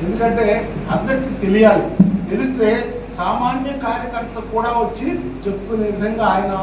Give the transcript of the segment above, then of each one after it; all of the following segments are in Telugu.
ఎందుకంటే అందరికీ తెలియాలి. తెలిస్తే సామాన్య కార్యకర్తలు కూడా వచ్చి చెప్పుకునే విధంగా ఆయన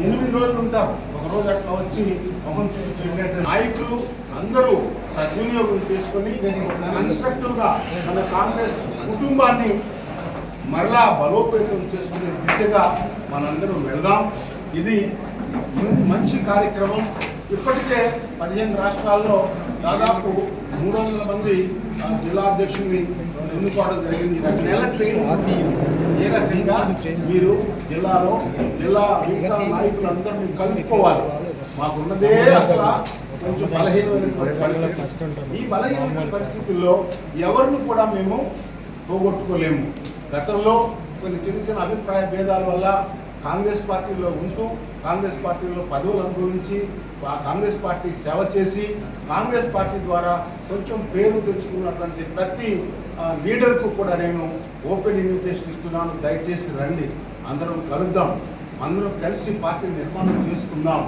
8 రోజులు ఉంటారు. ఒకరోజు అట్లా వచ్చి ముఖం చూపించేటట్టు నాయకులు అందరూ సద్వినియోగం చేసుకొని కన్స్ట్రక్టివ్గా మన కాంగ్రెస్ కుటుంబాన్ని మరలా బలోపేతం చేసుకునే దిశగా మనందరం వెళదాం. ఇది మంచి కార్యక్రమం. ఇప్పటికే 15 రాష్ట్రాల్లో దాదాపు 300 మంది జిల్లా అధ్యక్షుల్ని ఎన్నుకోవడం జరిగింది. నెల ట్రైనింగ్ ఏ రకంగా మీరు జిల్లాలో జిల్లా మిగతా నాయకులందరినీ కలుపుకోవాలి. మాకున్నదే అసలు కొంచెం బలహీనమైనటువంటి పరిస్థితి. ఈ బలహీనమైన పరిస్థితుల్లో ఎవరిని కూడా మేము పోగొట్టుకోలేము. గతంలో కొన్ని చిన్న అభిప్రాయ భేదాల వల్ల కాంగ్రెస్ పార్టీలో ఉంటూ కాంగ్రెస్ పార్టీలో పదవులు అనుభవించి కాంగ్రెస్ పార్టీ సేవ చేసి కాంగ్రెస్ పార్టీ ద్వారా కొంచెం పేరు తెచ్చుకున్నటువంటి ప్రతి లీడర్కు కూడా నేను ఓపెన్ ఇన్విటేషన్ ఇస్తున్నాను. దయచేసి రండి, అందరం కలుద్దాం, అందరం కలిసి పార్టీ నిర్మాణం చేసుకుందాం.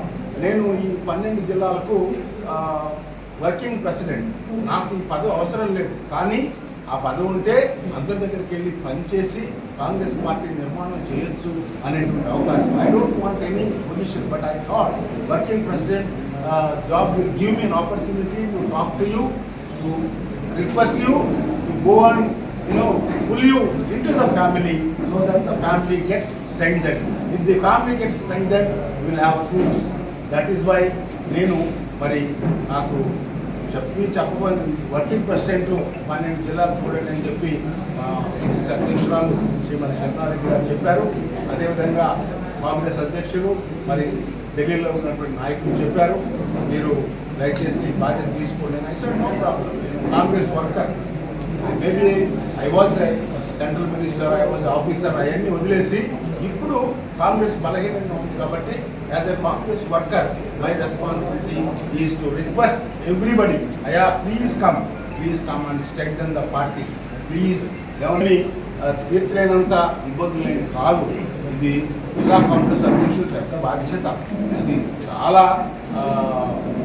నేను ఈ 12 జిల్లాలకు వర్కింగ్ ప్రెసిడెంట్. నాకు ఈ పదవి అవసరం లేదు, కానీ ఆ పదవి ఉంటే అందరి దగ్గరికి వెళ్ళి పనిచేసి కాంగ్రెస్ పార్టీ నిర్మాణం చేయొచ్చు అనేటువంటి అవకాశం. I don't want any position, but I thought working president job will give me an opportunity to talk to you, to request you to go and pull you into the family so that the family gets strengthened. If the family gets strengthened, we will have fruits. That is why నేను మరి నాకు చెప్పబోయింది వర్కింగ్ ప్రెసిడెంట్ 12 జిల్లాలు చూడండి అని చెప్పి పిసిసి అధ్యక్షురాలు శ్రీమతి శరణారెడ్డి గారు చెప్పారు. అదేవిధంగా కాంగ్రెస్ అధ్యక్షులు మరి ఢిల్లీలో ఉన్నటువంటి నాయకులు చెప్పారు, మీరు దయచేసి బాధ్యత తీసుకోండి. I said no problem, Congress worker, maybe I was a central minister, I was officer, అవన్నీ వదిలేసి ఇప్పుడు కాంగ్రెస్ బలహీనంగా ఉంది కాబట్టి as a Congress worker my responsibility is to request everybody, అయ్యా please come and strengthen the party, please. ఎవరిని తీర్చలేనంత ఇబ్బందులు కాదు. ఇది జిల్లా కాంగ్రెస్ అధ్యక్షులు పెద్ద బాధ్యత. ఇది చాలా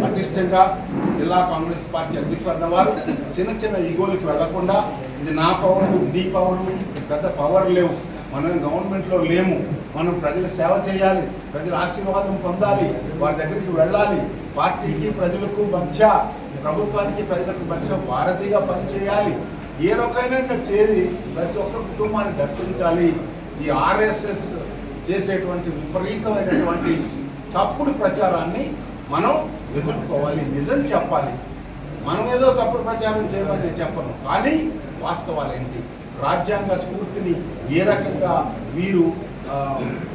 పటిష్టంగా జిల్లా కాంగ్రెస్ పార్టీ అధ్యక్షులు అన్నవారు చిన్న ఈగోలకు వెళ్లకుండా ఇది నా పవరు, నీ పవరు, పెద్ద పవర్ లేవు, మనం గవర్నమెంట్లో లేము, మనం ప్రజల సేవ చేయాలి, ప్రజల ఆశీర్వాదం పొందాలి, వారి దగ్గరికి వెళ్ళాలి, పార్టీకి ప్రజలకు మధ్య, ప్రభుత్వానికి ప్రజలకు మధ్య వారధిగా పనిచేయాలి, ఏ రకమైన చేసి ప్రతి ఒక్క కుటుంబాన్ని దర్శించాలి. ఈ ఆర్ఎస్ఎస్ చేసేటువంటి విపరీతమైనటువంటి తప్పుడు ప్రచారాన్ని మనం ఎదుర్కోవాలి, నిజం చెప్పాలి. మనం ఏదో తప్పుడు ప్రచారం చేయాలని నేను చెప్పను, కానీ వాస్తవాలు ఏంటి, రాజ్యాంగ స్ఫూర్తిని ఏ రకంగా వీరు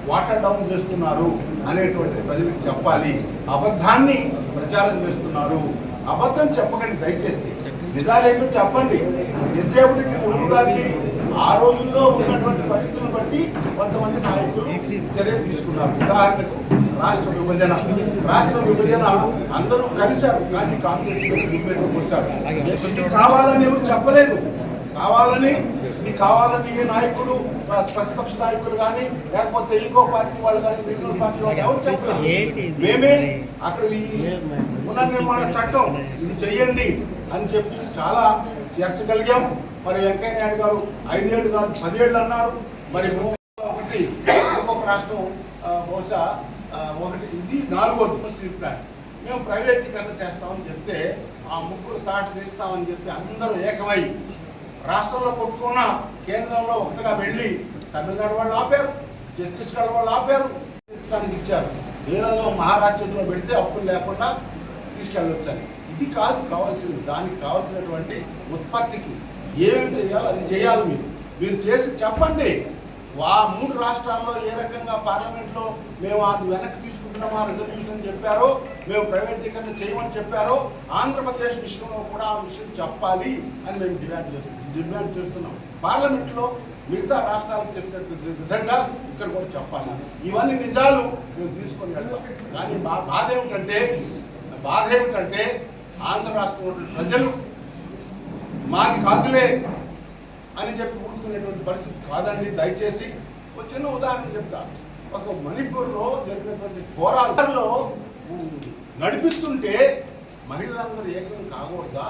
వాటర్ డౌన్ చేస్తున్నారు అనేటువంటిది ప్రజలకు చెప్పాలి. అబద్ధాన్ని ప్రచారం చేస్తున్నారు, అబద్ధం చెప్పకండి, దయచేసి నిజాలేంటో చెప్పండి. ఎంతసేపటికి నెహ్రూ గారికి ఆ రోజుల్లో ఉన్నటువంటి పరిస్థితులను బట్టి కొంతమంది నాయకులు చర్యలు తీసుకున్నారు. ఉదాహరణకు రాష్ట్ర విభజన అందరూ కలిశారు, కానీ కాంగ్రెస్ దుమ్మెత్తి పోశారు. ఇది కావాలని ఎవరు చెప్పలేదు, ఇది కావాలని ఏ నాయకుడు, ప్రతిపక్ష నాయకులు కానీ లేకపోతే ఇంకో పార్టీ వాళ్ళు కానీ రీజనల్ పార్టీ వాళ్ళు ఎవరు చెప్పలేదు. మేమే అక్కడ ఈ పునర్నిర్మాణ చట్టం ఇది చెయ్యండి అని చెప్పి చాలా చేర్చగలిగాం. మరి వెంకయ్య నాయుడు గారు 5 ఏళ్ళు కాదు 10 ఏళ్ళు అన్నారు. మరి ఒకటి ఇంకొక రాష్ట్రం బహుశా ఒకటి, ఇది 4వ స్టీల్ ప్లాంట్ మేము ప్రైవేటీకరణ చేస్తామని చెప్తే ఆ ముగ్గురు తాట తీస్తామని చెప్పి అందరూ ఏకమై రాష్ట్రంలో కొట్టుకున్న కేంద్రంలో ఒకటిగా వెళ్ళి తమిళనాడు వాళ్ళు ఆపారు, ఛత్తీస్గఢ్ వాళ్ళు ఆపారు, రాజస్థానికి ఇచ్చారు. ఏదో మహారాష్ట్రలో పెడితే అప్పులు లేకుండా తీసుకెళ్ళొచ్చని. ఇది కాదు కావాల్సింది, దానికి కావాల్సినటువంటి ఉత్పత్తికి ఏమేమి చేయాలో అది చేయాలి. మీరు చేసి చెప్పండి. 3 రాష్ట్రాల్లో ఏ రకంగా పార్లమెంట్లో మేము అది వెనక్కి తీసుకుంటున్నామా రిజల్యూషన్ చెప్పారో, మేము ప్రైవేటీకరణ చేయమని చెప్పారో, ఆంధ్రప్రదేశ్ విషయంలో కూడా ఆ విషయం చెప్పాలి అని మేము డిమాండ్ చేస్తున్నాం. పార్లమెంట్లో మిగతా రాష్ట్రాలకు చెప్పినట్టు విధంగా ఇక్కడ కూడా చెప్పాలి. ఇవన్నీ నిజాలు మేము తీసుకొని వెళ్తాం. కానీ బాధ ఏమిటంటే ఆంధ్ర రాష్ట్రంలో ప్రజలు మాది కాదులే అని చెప్పి ఊరుకునేటువంటి పరిస్థితి కాదండి. దయచేసి ఒక చిన్న ఉదాహరణ చెప్తా. ఒక మణిపూర్లో జరిగినటువంటి పోరాటాల్లో నడిపిస్తుంటే మహిళలందరూ ఏకం కాకూడదా?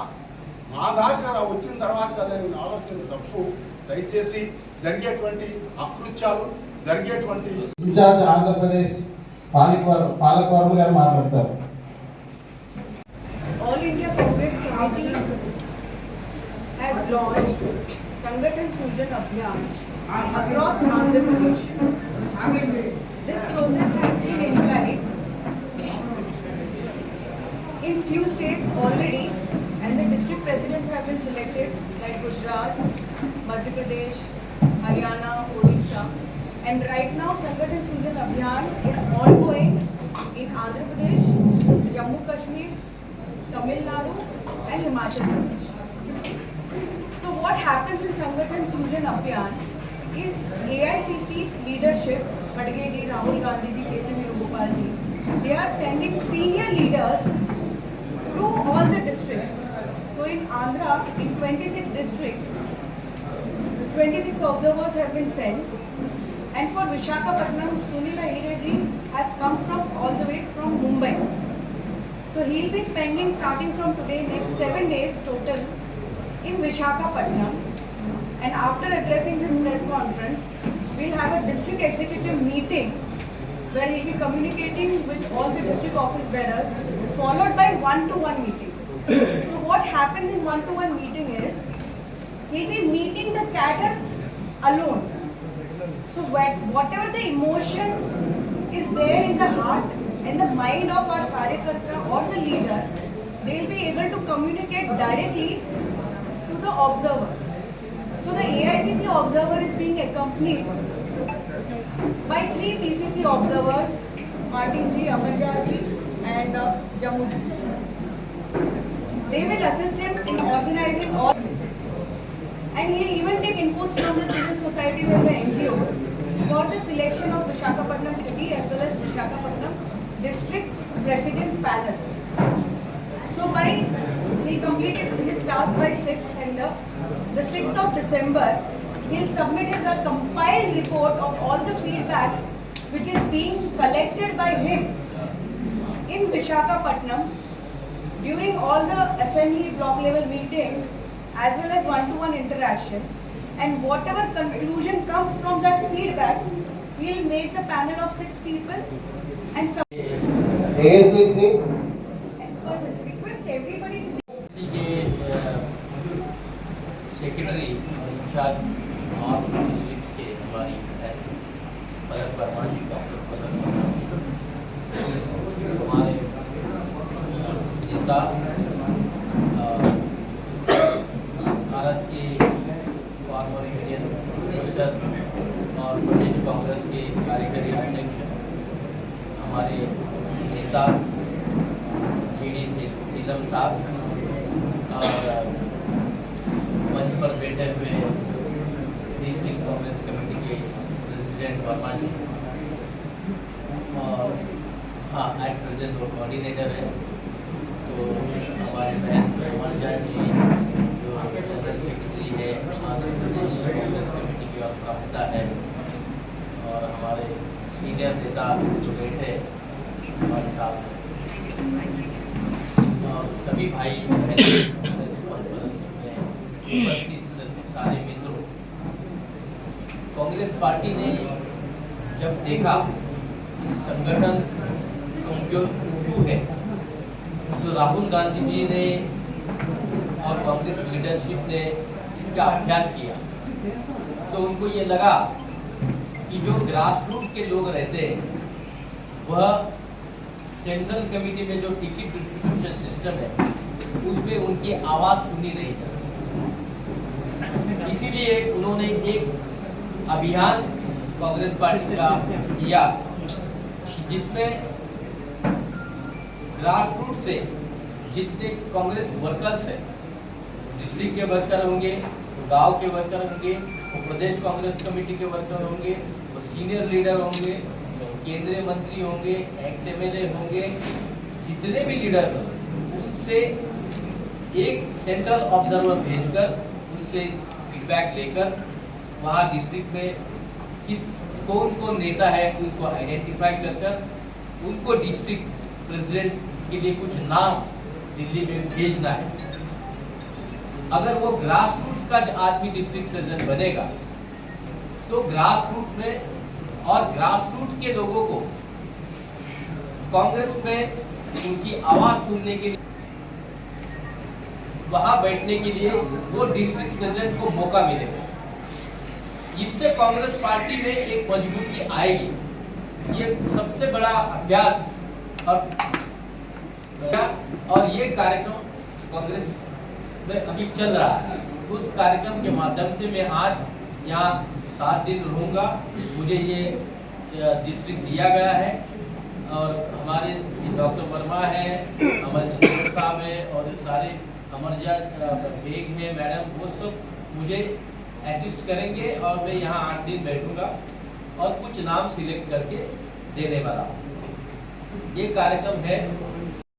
మా దాకా వచ్చిన తర్వాత కదా నేను ఆలోచన తప్పు. దయచేసి జరిగేటువంటి అకృత్యాలు జరిగేటువంటి ఇన్ఛార్జ్ ఆంధ్రప్రదేశ్ పాలకవర్మ గారు మాట్లాడతారు. All India Congress committee has launched Sangathan Sujan Abhiyan across Andhra Pradesh. This process has been implied in few states already, and the district presidents have been selected like Gujarat, Madhya Pradesh, Haryana, Odisha, and right now Sangathan Sujan Abhiyan is ongoing in Andhra Pradesh, Jammu Kashmir, Tamil Nadu, and Himachal Pradesh. So what happens in Sangathan Sujan Abhiyan is AICC leadership, Khadge ji, Rahul Gandhi ji, KC Venugopal ji, they are sending senior leaders to all the districts. So in Andhra, in 26 districts, 26 observers have been sent. And for Visakhapatnam, Sunil Ahire ji has come from all the way from Mumbai. So he'll be spending starting from today next 7 days total in Visakhapatnam. And after addressing this press conference, we'll have a district executive meeting where he'll be communicating with all the district office bearers, followed by one-to-one meeting. So what happens in one-to-one meeting is, he'll be meeting the cadre alone. So whatever the emotion is there in the heart and the mind of our Karyakarta or the leader, they'll be able to communicate directly to the observer. So the AICC observer is being accompanied by 3 PCC observers, Martin ji, Amarja ji, and Jammu ji. They will assist him in organizing all, and he will even take inputs from the civil societies and the NGOs for the selection of Visakhapatnam city as well as Visakhapatnam district president panel. So he completed his task by 6th, and the 6th of December, he'll submit his compiled report of all the feedback which is being collected by him in Visakhapatnam during all the assembly block level meetings as well as one-to-one interaction. And whatever conclusion comes from that feedback, we'll make the panel of 6 people and AICC request everybody to के सेक्रेटरी और इंचार्ज और डिस्ट्रिक्ट के हमारी पलक वर्मा जी, डॉक्टर पलक वर्मा जी, हमारे नेता, भारत के फॉर्मर इंडियन मिनिस्टर और प्रदेश कांग्रेस के कार्यकारी अध्यक्ष हमारे नेता GD सीलम साहब और मंच पर बैठे हुए डिस्ट्रिक्ट कांग्रेस कमेटी के प्रेसिडेंट वर्मा जी और हाँ एट प्रेजेंट वो कोऑर्डिनेटर है, तो हमारे बहन अमरजा जी जो जनरल सेक्रेटरी है आंध्र प्रदेश कांग्रेस कमेटी की और प्रवक्ता है, और हमारे सीनियर नेता जो बैठे हमारे साथ और सभी भाई उपस्थित सारे मित्रों, कांग्रेस पार्टी ने जब देखा संगठन कमजोर है, तो राहुल गांधी जी ने और कांग्रेस लीडरशिप ने इसका अभ्यास किया, तो उनको ये लगा कि जो ग्रास रूट के लोग रहते हैं वह सेंट्रल कमेटी में जो टिकट डिस्ट्रीब्यूशन सिस्टम है उसमें उनकी आवाज़ सुनी नहीं है। इसीलिए उन्होंने एक अभियान कांग्रेस पार्टी का किया जिसमें ग्रास रूट से जितने कांग्रेस वर्कर्स हैं, डिस्ट्रिक्ट के वर्कर होंगे, गांव के वर्कर होंगे, प्रदेश कांग्रेस कमेटी के वर्कर होंगे, वो सीनियर लीडर होंगे, केंद्रीय मंत्री होंगे, एक्स MLA होंगे, जितने भी लीडर उनसे एक सेंट्रल ऑब्जर्वर भेजकर उनसे फीडबैक लेकर वहाँ डिस्ट्रिक्ट में कौन कौन नेता है उनको आइडेंटिफाई कर उनको डिस्ट्रिक्ट प्रेसिडेंट के लिए कुछ नाम दिल्ली में भेजना है। अगर वो ग्रास रूट का आदमी डिस्ट्रिक्ट प्रेसिडेंट बनेगा तो ग्रास रूट में और ग्रास रूट के लोगों को कांग्रेस में उनकी आवाज सुनने के लिए, वहां बैठने के लिए वो डिस्ट्रिक्ट प्रेसिडेंट को मौका मिलेगा। इससे कांग्रेस पार्टी में एक मजबूती आएगी। ये सबसे बड़ा अभ्यास और ये कार्यक्रम कांग्रेस में अभी चल रहा है। उस कार्यक्रम के माध्यम से मैं आज यहाँ 7 दिन रहूँगा। मुझे ये डिस्ट्रिक्ट दिया गया है और हमारे डॉक्टर वर्मा है, हमारे सीएम साहब है और सारे अमरजात बेग है मैडम, वो सब मुझे असिस्ट करेंगे और मैं यहाँ 8 दिन बैठूंगा और कुछ नाम सिलेक्ट करके देने वाला हूँ। ये कार्यक्रम है